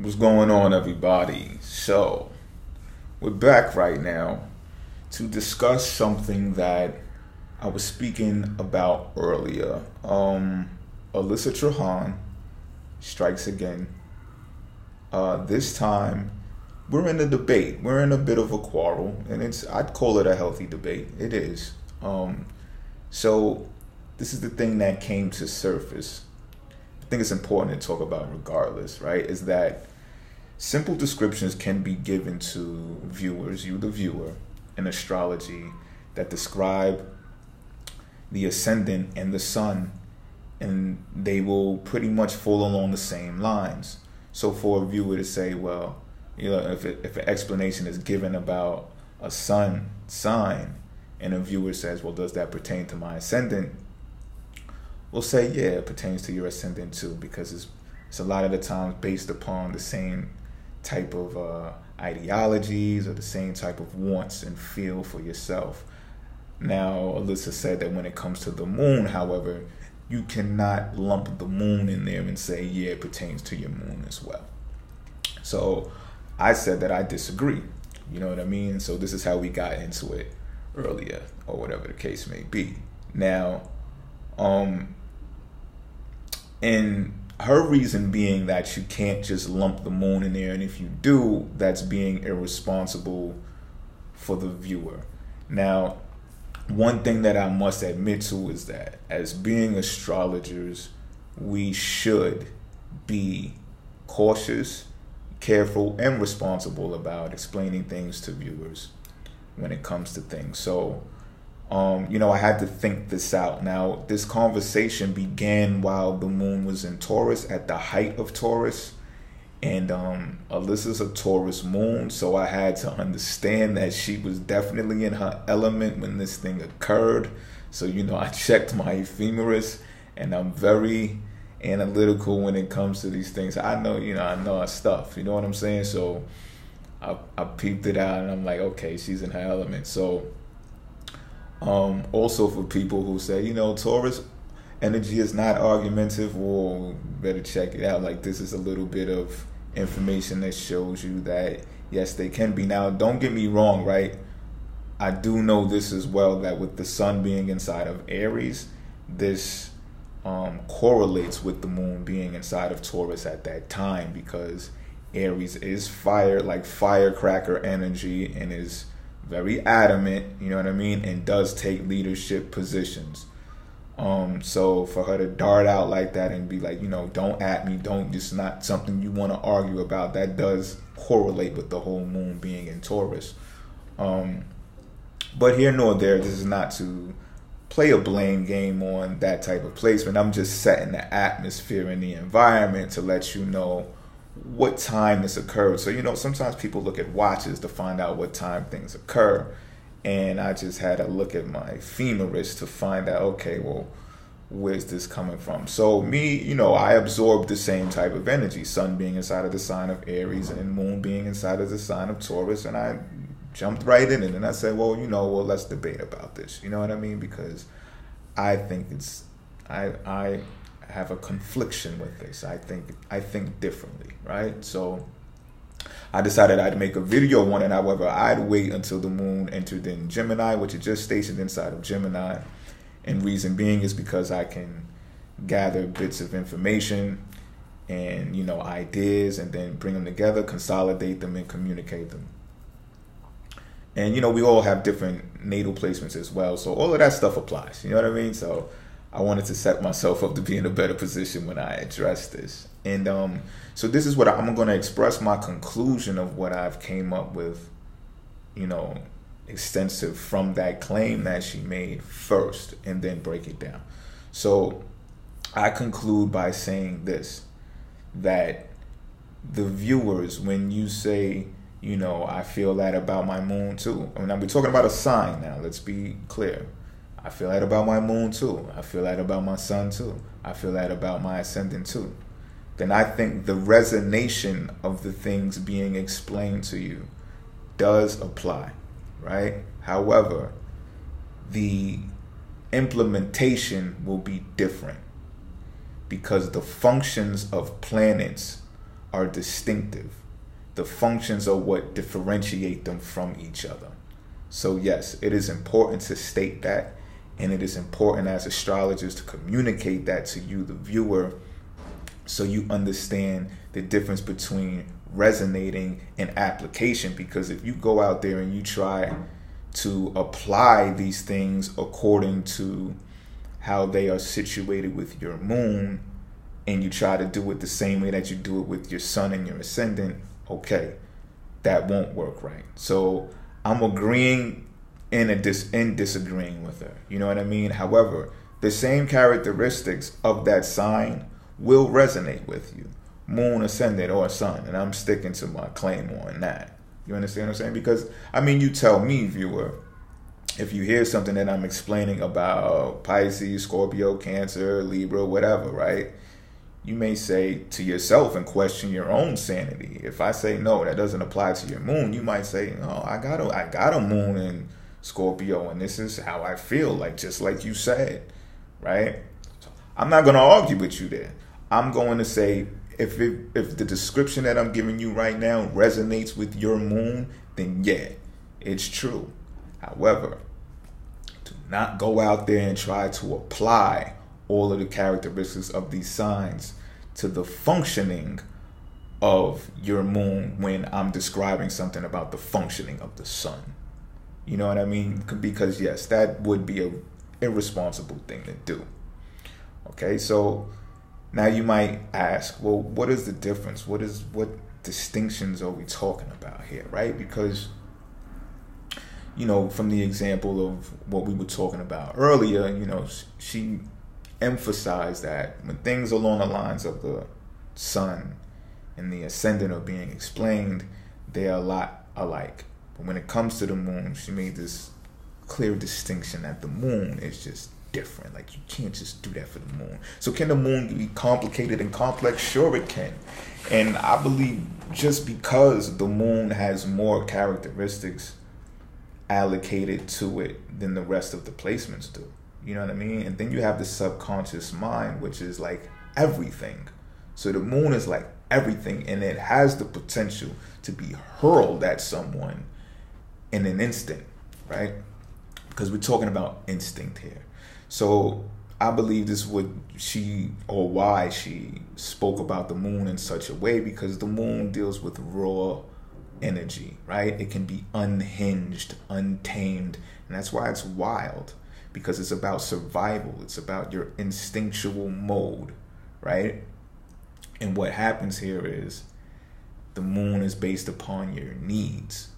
What's going on, everybody? So, we're back right now to discuss something that I was speaking about earlier. Alyssa Trahan strikes again. This time, we're in a debate. We're in a bit of a quarrel, and I'd call it a healthy debate. It is. So, this is the thing that came to surface. I think it's important to talk about regardless, right? Is that simple descriptions can be given to viewers, you the viewer, in astrology that describe the ascendant and the sun, and they will pretty much fall along the same lines. So for a viewer to say, well, if an explanation is given about a sun sign, and a viewer says, well, does that pertain to my ascendant? We'll say, yeah, it pertains to your ascendant too, because it's a lot of the times based upon the same type of ideologies or the same type of wants and feel for yourself. Now, Alyssa said that when it comes to the moon, however, you cannot lump the moon in there and say, yeah, it pertains to your moon as well. So I said that I disagree. You know what I mean? So this is how we got into it earlier, or whatever the case may be. Now, and her reason being that you can't just lump the moon in there, and if you do, that's being irresponsible for the viewer. Now, one thing that I must admit to is that as being astrologers, we should be cautious, careful, and responsible about explaining things to viewers when it comes to things. So, I had to think this out. Now, this conversation began while the moon was in Taurus, at the height of Taurus. And Alyssa's a Taurus moon, so I had to understand that she was definitely in her element when this thing occurred. So, I checked my ephemeris, and I'm very analytical when it comes to these things. I know our stuff, you know what I'm saying? So I peeped it out, and I'm like, okay, she's in her element. So also for people who say, Taurus energy is not argumentative, or better check it out. Like, this is a little bit of information that shows you that, yes, they can be. Now, don't get me wrong, right? I do know this as well, that with the sun being inside of Aries, this correlates with the moon being inside of Taurus at that time, because Aries is fire, like firecracker energy, and is very adamant, you know what I mean, and does take leadership positions. So for her to dart out like that and be like, don't at me, it's not something you want to argue about, that does correlate with the whole moon being in Taurus. But here nor there, this is not to play a blame game on that type of placement. I'm just setting the atmosphere and the environment to let you know what time this occurred. So, sometimes people look at watches to find out what time things occur. And I just had to look at my ephemeris to find out, okay, well, where's this coming from? So me, I absorbed the same type of energy, sun being inside of the sign of Aries and moon being inside of the sign of Taurus. And I jumped right in it. And I said, well, let's debate about this. You know what I mean? Because I think I have a confliction with this. I think differently, right? So I decided I'd make a video on it. However, I'd wait until the moon entered in Gemini, which is just stationed inside of Gemini. And reason being is because I can gather bits of information and, ideas, and then bring them together, consolidate them, and communicate them. And, we all have different natal placements as well. So all of that stuff applies. You know what I mean? So I wanted to set myself up to be in a better position when I address this. And so this is what I'm going to express my conclusion of what I've came up with, extensive from that claim that she made first, and then break it down. So I conclude by saying this, that the viewers, when you say, I feel that about my moon too. I mean, we're talking about a sign now. Let's be clear. I feel that about my moon too. I feel that about my sun too. I feel that about my ascendant too. Then I think the resonation of the things being explained to you does apply, right? However, the implementation will be different, because the functions of planets are distinctive. The functions are what differentiate them from each other. So yes, it is important to state that, and it is important as astrologers to communicate that to you, the viewer, so you understand the difference between resonating and application. Because if you go out there and you try to apply these things according to how they are situated with your moon, and you try to do it the same way that you do it with your sun and your ascendant, okay, that won't work right. So I'm agreeing and disagreeing with her. You know what I mean? However, the same characteristics of that sign will resonate with you, moon, ascendant, or sun. And I'm sticking to my claim on that. You understand what I'm saying? Because, I mean, you tell me, viewer, if you hear something that I'm explaining about Pisces, Scorpio, Cancer, Libra, whatever, right? You may say to yourself and question your own sanity. If I say, no, that doesn't apply to your moon, you might say, oh, I got a moon in Scorpio, and this is how I feel, like just like you said, right? So I'm not going to argue with you there. I'm going to say, if the description that I'm giving you right now resonates with your moon, then yeah, it's true. However, do not go out there and try to apply all of the characteristics of these signs to the functioning of your moon when I'm describing something about the functioning of the sun. You know what I mean? Because yes, that would be an irresponsible thing to do. Okay, so now you might ask, well, what is the difference? What distinctions are we talking about here, right? Because, you know, from the example of what we were talking about earlier, you know, she emphasized that when things along the lines of the sun and the ascendant are being explained, they're a lot alike. But when it comes to the moon, she made this clear distinction that the moon is just different. Like, you can't just do that for the moon. So can the moon be complicated and complex? Sure it can. And I believe just because the moon has more characteristics allocated to it than the rest of the placements do. You know what I mean? And then you have the subconscious mind, which is like everything. So the moon is like everything, and it has the potential to be hurled at someone in an instant, right? Because we're talking about instinct here. So I believe this is what why she spoke about the moon in such a way, because the moon deals with raw energy, right? It can be unhinged, untamed, and that's why it's wild. Because it's about survival. It's about your instinctual mode, right? And what happens here is the moon is based upon your needs.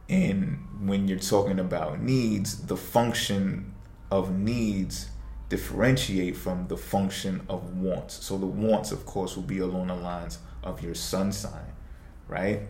And when you're talking about needs, the function of needs differentiate from the function of wants. So the wants, of course, will be along the lines of your sun sign, right?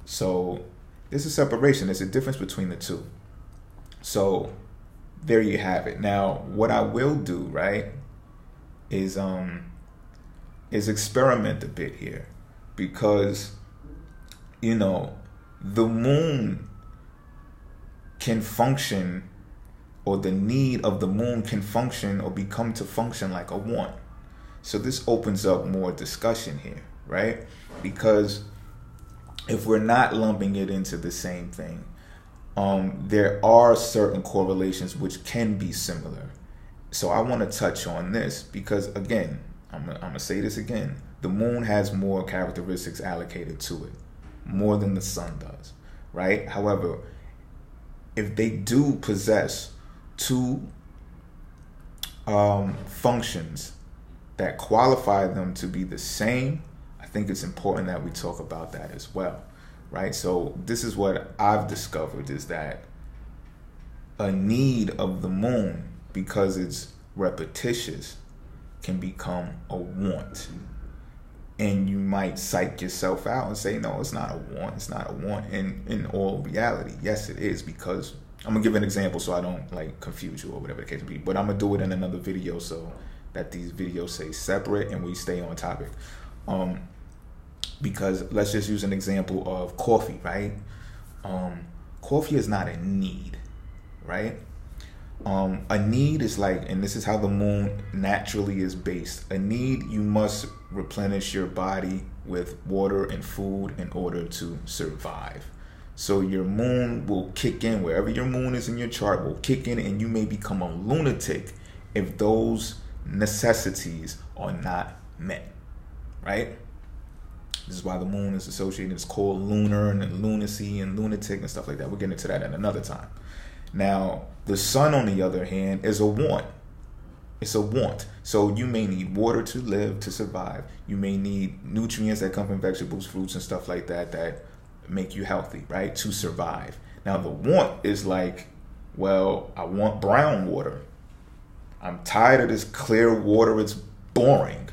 So there's a separation. There's a difference between the two. So there you have it. Now, what I will do, right, is experiment a bit here, because, you know, the moon can function, or the need of the moon can function or become to function like a want. So this opens up more discussion here, right? Because if we're not lumping it into the same thing, there are certain correlations which can be similar. So I want to touch on this because, again, I'm going to say this again. The moon has more characteristics allocated to it, more than the sun does, right? However, if they do possess two functions that qualify them to be the same, I think it's important that we talk about that as well. Right, so this is what I've discovered, is that a need of the moon, because it's repetitious, can become a want. And you might psych yourself out and say, no, it's not a want. It's not a want. And in all reality, yes, it is, because I'm going to give an example so I don't like confuse you or whatever the case may be. But I'm going to do it in another video so that these videos stay separate and we stay on topic. Because let's just use an example of coffee, right? Coffee is not a need, right? A need is like, and this is how the moon naturally is based. A need, you must replenish your body with water and food in order to survive. So your moon will kick in, wherever your moon is in your chart will kick in, and you may become a lunatic if those necessities are not met, right? This is why the moon is associated, it's called lunar and lunacy and lunatic and stuff like that. We'll get into that at another time. Now, the sun, on the other hand, is a want. It's a want. So you may need water to live, to survive. You may need nutrients that come from vegetables, fruits, and stuff like that that make you healthy, right? To survive. Now, the want is like, well, I want brown water. I'm tired of this clear water. It's boring.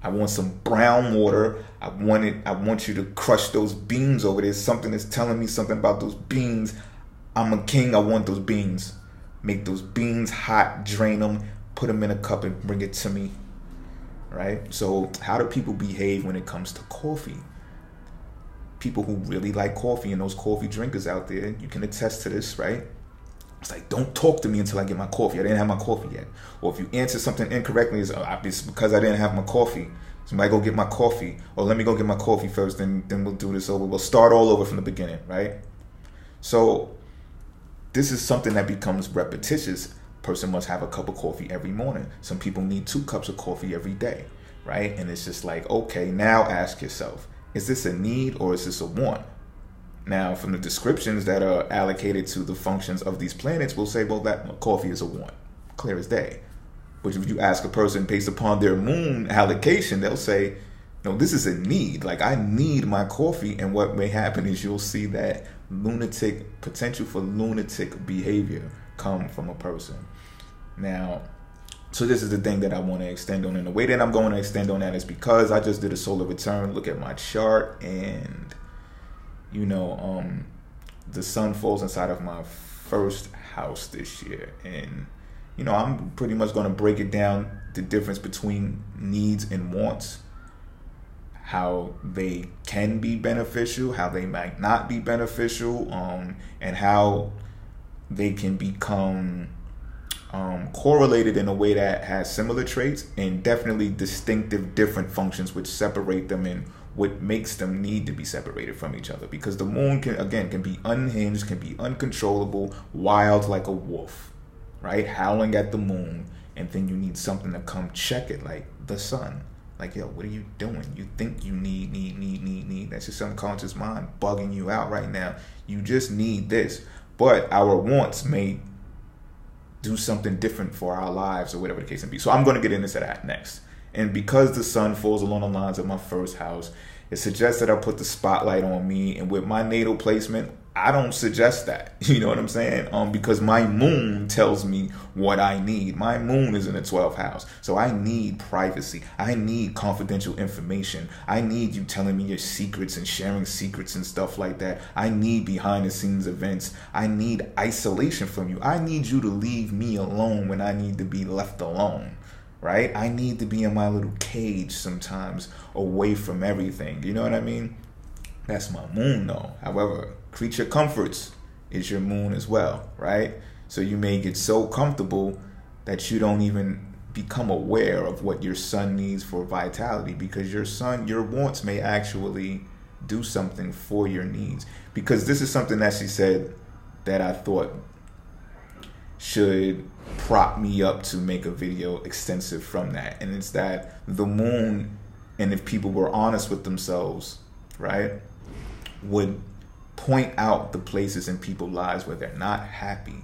I want some brown water. I want you to crush those beans over there. Something that's telling me something about those beans. I'm a king. I want those beans. Make those beans hot, drain them, put them in a cup and bring it to me, right? So how do people behave when it comes to coffee? People who really like coffee, and those coffee drinkers out there, you can attest to this, right? It's like, don't talk to me until I get my coffee. I didn't have my coffee yet. Or if you answer something incorrectly, it's because I didn't have my coffee. Somebody go get my coffee. Or let me go get my coffee first, then we'll do this over. We'll start all over from the beginning, right? So this is something that becomes repetitious. Person must have a cup of coffee every morning. Some people need 2 cups of coffee every day, right? And it's just like, okay, now ask yourself, is this a need or is this a want? Now, from the descriptions that are allocated to the functions of these planets, we'll say, well, that coffee is a want, clear as day. But if you ask a person based upon their moon allocation, they'll say, no, this is a need. Like, I need my coffee. And what may happen is you'll see that potential for lunatic behavior come from a person. Now, so this is the thing that I want to extend on. And the way that I'm going to extend on that is because I just did a solar return. Look at my chart, and the sun falls inside of my first house this year. And, I'm pretty much going to break it down, the difference between needs and wants, how they can be beneficial, how they might not be beneficial, and how they can become correlated in a way that has similar traits and definitely distinctive different functions which separate them and what makes them need to be separated from each other. Because the moon can be unhinged, can be uncontrollable, wild like a wolf, right? Howling at the moon, and then you need something to come check it, like the sun. Like, yo, what are you doing? You think you need. That's your subconscious mind bugging you out right now. You just need this. But our wants may do something different for our lives or whatever the case may be. So I'm going to get into that next. And because the sun falls along the lines of my first house, it suggests that I put the spotlight on me. And with my natal placement, I don't suggest that. You know what I'm saying? Because my moon tells me what I need. My moon is in the 12th house. So I need privacy. I need confidential information. I need you telling me your secrets and sharing secrets and stuff like that. I need behind the scenes events. I need isolation from you. I need you to leave me alone when I need to be left alone. Right? I need to be in my little cage sometimes, away from everything. You know what I mean? That's my moon though. However, creature comforts is your moon as well, right? So you may get so comfortable that you don't even become aware of what your sun needs for vitality, because your wants may actually do something for your needs. Because this is something that she said that I thought should prop me up to make a video extensive from that. And it's that the moon, and if people were honest with themselves, right, would point out the places in people's lives where they're not happy.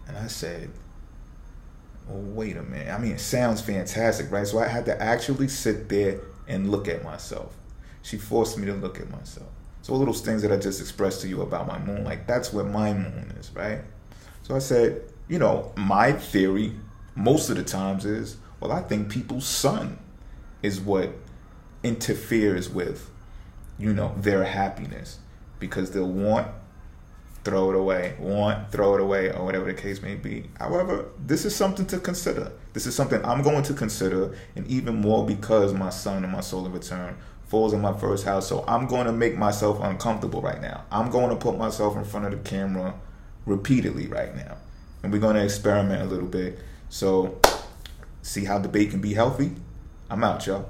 And I said, well, wait a minute. I mean, it sounds fantastic, right? So I had to actually sit there and look at myself. She forced me to look at myself. So little things that I just expressed to you about my moon, like that's where my moon is, right? So I said, my theory most of the times is, well, I think people's sun is what interferes with, their happiness, because they'll want, throw it away, or whatever the case may be. However, this is something to consider. This is something I'm going to consider, and even more because my sun and my solar return falls in my first house. So I'm going to make myself uncomfortable right now. I'm going to put myself in front of the camera repeatedly right now. and we're going to experiment a little bit. So, see how debate can be healthy? I'm out, y'all.